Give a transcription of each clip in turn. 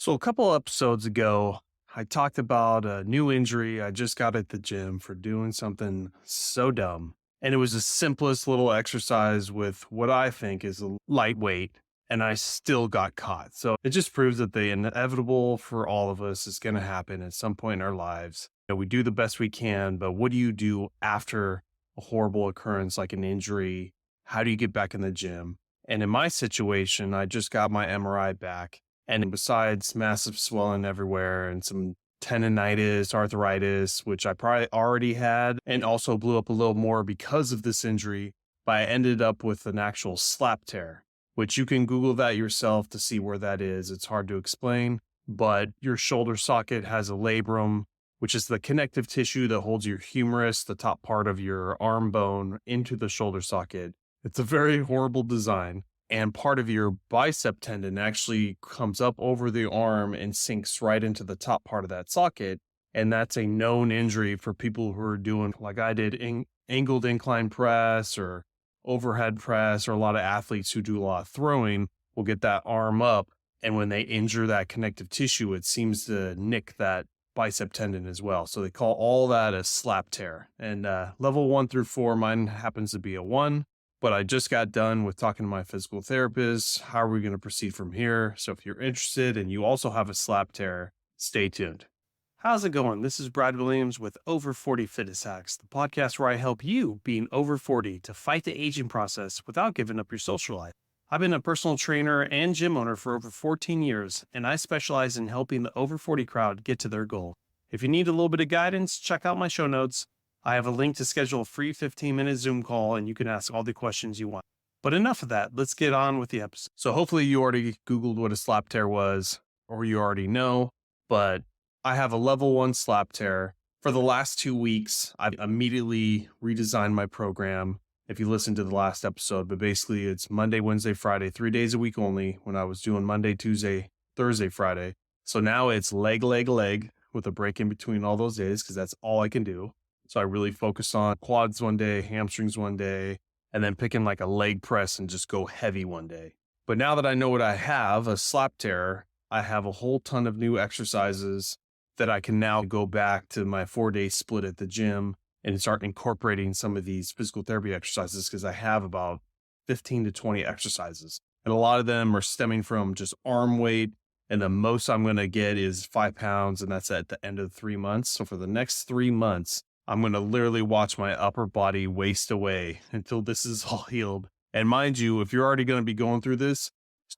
So, a couple episodes ago, I talked about a new injury I just got at the gym for doing something so dumb. And it was the simplest little exercise with what I think is a lightweight, and I still got caught. So, it just proves that the inevitable for all of us is going to happen at some point in our lives. We do the best we can, but what do you do after a horrible occurrence like an injury? How do you get back in the gym? And in my situation, I just got my MRI back, and besides massive swelling everywhere and some tendonitis, arthritis, which I probably already had, and also blew up a little more because of this injury, but I ended up with an actual slap tear, which you can Google that yourself to see where that is. It's hard to explain, but your shoulder socket has a labrum, which is the connective tissue that holds your humerus, the top part of your arm bone, into the shoulder socket. It's a very horrible design, and part of your bicep tendon actually comes up over the arm and sinks right into the top part of that socket. And that's a known injury for people who are doing, like I did, angled incline press or overhead press, or a lot of athletes who do a lot of throwing will get that arm up. And when they injure that connective tissue, it seems to nick that bicep tendon as well. So they call all that a slap tear. And level 1 through 4, mine happens to be a 1. But I just got done with talking to my physical therapist. How are we going to proceed from here? So if you're interested and you also have a slap tear, stay tuned. How's it going? This is Brad Williams with Over 40 Fitness Hacks, the podcast where I help you, being over 40, to fight the aging process without giving up your social life. I've been a personal trainer and gym owner for over 14 years, and I specialize in helping the over 40 crowd get to their goal. If you need a little bit of guidance, check out my show notes. I have a link to schedule a free 15-minute Zoom call, and you can ask all the questions you want. But enough of that. Let's get on with the episode. So hopefully you already Googled what a slap tear was, or you already know, but I have a level 1 slap tear. For the last 2 weeks, I've immediately redesigned my program. If you listened to the last episode, but basically it's Monday, Wednesday, Friday, 3 days a week only, when I was doing Monday, Tuesday, Thursday, Friday. So now it's leg, leg, leg with a break in between all those days, because that's all I can do. So I really focus on quads one day, hamstrings one day, and then picking like a leg press and just go heavy one day. But now that I know what I have, a slap tear, I have a whole ton of new exercises that I can now go back to my 4-day split at the gym and start incorporating some of these physical therapy exercises, because I have about 15 to 20 exercises. And a lot of them are stemming from just arm weight. And the most I'm going to get is 5 pounds. And that's at the end of 3 months. So for the next 3 months, I'm going to literally watch my upper body waste away until this is all healed. And mind you, if you're already going to be going through this,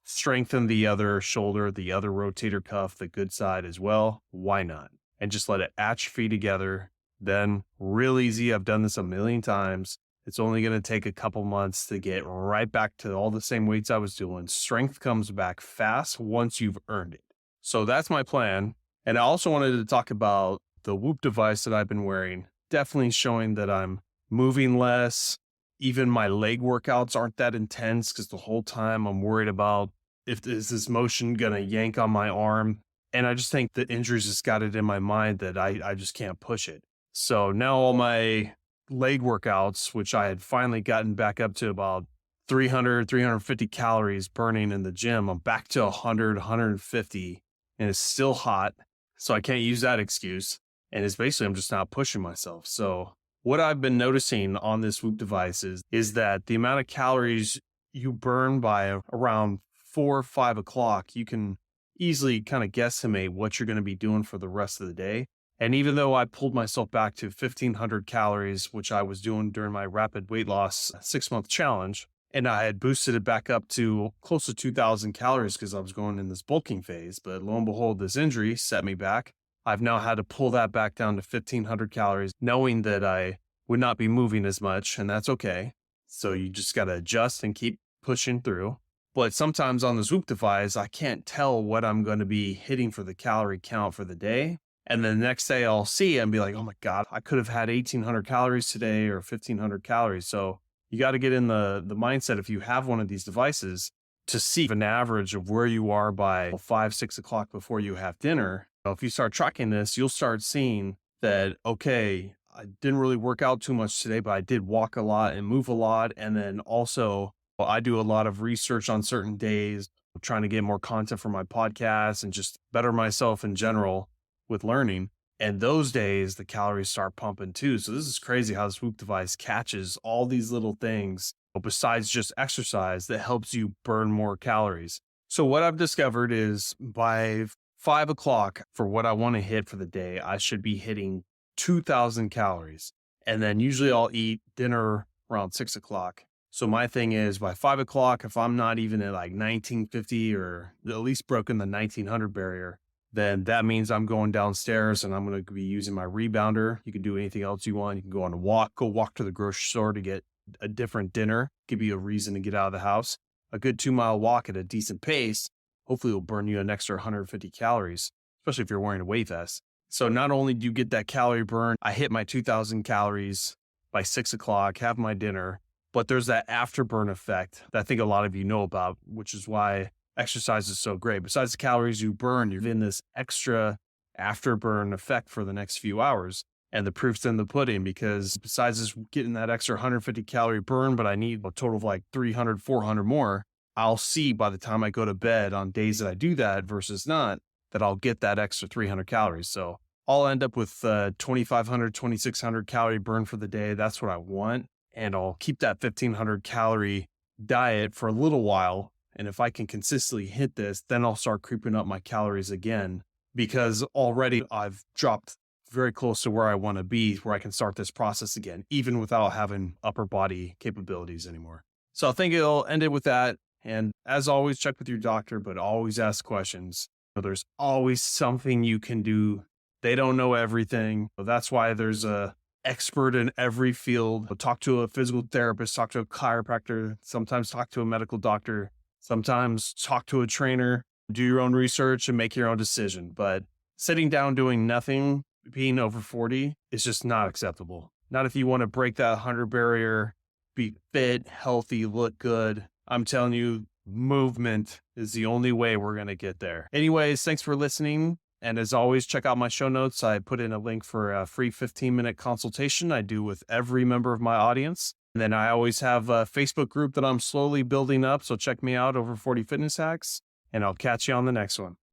strengthen the other shoulder, the other rotator cuff, the good side as well. Why not? And just let it atrophy together. Then real easy. I've done this a million times. It's only going to take a couple months to get right back to all the same weights I was doing. Strength comes back fast once you've earned it. So that's my plan. And I also wanted to talk about the Whoop device that I've been wearing. Definitely showing that I'm moving less. Even my leg workouts aren't that intense, because the whole time I'm worried about is this motion going to yank on my arm. And I just think the injuries just got it in my mind that I just can't push it. So now all my leg workouts, which I had finally gotten back up to about 300, 350 calories burning in the gym, I'm back to 100, 150, and it's still hot. So I can't use that excuse. And it's basically, I'm just not pushing myself. So what I've been noticing on this Whoop device is that the amount of calories you burn by around 4 or 5 o'clock, you can easily kind of guesstimate what you're going to be doing for the rest of the day. And even though I pulled myself back to 1,500 calories, which I was doing during my rapid weight loss 6-month challenge, and I had boosted it back up to close to 2,000 calories because I was going in this bulking phase. But lo and behold, this injury set me back. I've now had to pull that back down to 1,500 calories, knowing that I would not be moving as much, and that's okay. So you just got to adjust and keep pushing through. But sometimes on the Whoop device, I can't tell what I'm going to be hitting for the calorie count for the day. And then the next day I'll see it and be like, oh my God, I could have had 1,800 calories today or 1,500 calories. So you got to get in the mindset, if you have one of these devices, to see an average of where you are by 5, 6 o'clock before you have dinner. If you start tracking this, you'll start seeing that, okay, I didn't really work out too much today, but I did walk a lot and move a lot. And then also I do a lot of research on certain days trying to get more content for my podcast and just better myself in general with learning. And those days, the calories start pumping too. So this is crazy how this Whoop device catches all these little things besides just exercise that helps you burn more calories. So what I've discovered is by 5 o'clock for what I want to hit for the day, I should be hitting 2,000 calories. And then usually I'll eat dinner around 6 o'clock. So my thing is by 5 o'clock, if I'm not even at like 1950 or at least broken the 1900 barrier, then that means I'm going downstairs and I'm going to be using my rebounder. You can do anything else you want. You can go on a walk, go walk to the grocery store to get a different dinner, give you a reason to get out of the house. A good 2 mile walk at a decent pace, hopefully will burn you an extra 150 calories, especially if you're wearing a weight vest. So not only do you get that calorie burn, I hit my 2,000 calories by 6 o'clock, have my dinner, but there's that afterburn effect that I think a lot of you know about, which is why exercise is so great. Besides the calories you burn, you're in this extra afterburn effect for the next few hours. And the proof's in the pudding, because besides just getting that extra 150 calorie burn, but I need a total of like 300, 400 more, I'll see by the time I go to bed on days that I do that versus not, that I'll get that extra 300 calories. So I'll end up with 2,500, 2,600 calorie burn for the day. That's what I want. And I'll keep that 1,500 calorie diet for a little while. And if I can consistently hit this, then I'll start creeping up my calories again, because already I've dropped very close to where I want to be, where I can start this process again, even without having upper body capabilities anymore. So I think it'll end it with that. And as always, check with your doctor, but always ask questions. There's always something you can do. They don't know everything. That's why there's a expert in every field. Talk to a physical therapist, talk to a chiropractor, sometimes talk to a medical doctor, sometimes talk to a trainer, do your own research and make your own decision. But sitting down doing nothing, being over 40, is just not acceptable. Not if you want to break that 100 barrier, be fit, healthy, look good. I'm telling you, movement is the only way we're going to get there. Anyways, thanks for listening. And as always, check out my show notes. I put in a link for a free 15-minute consultation I do with every member of my audience. And then I always have a Facebook group that I'm slowly building up. So check me out, Over 40 Fitness Hacks, and I'll catch you on the next one.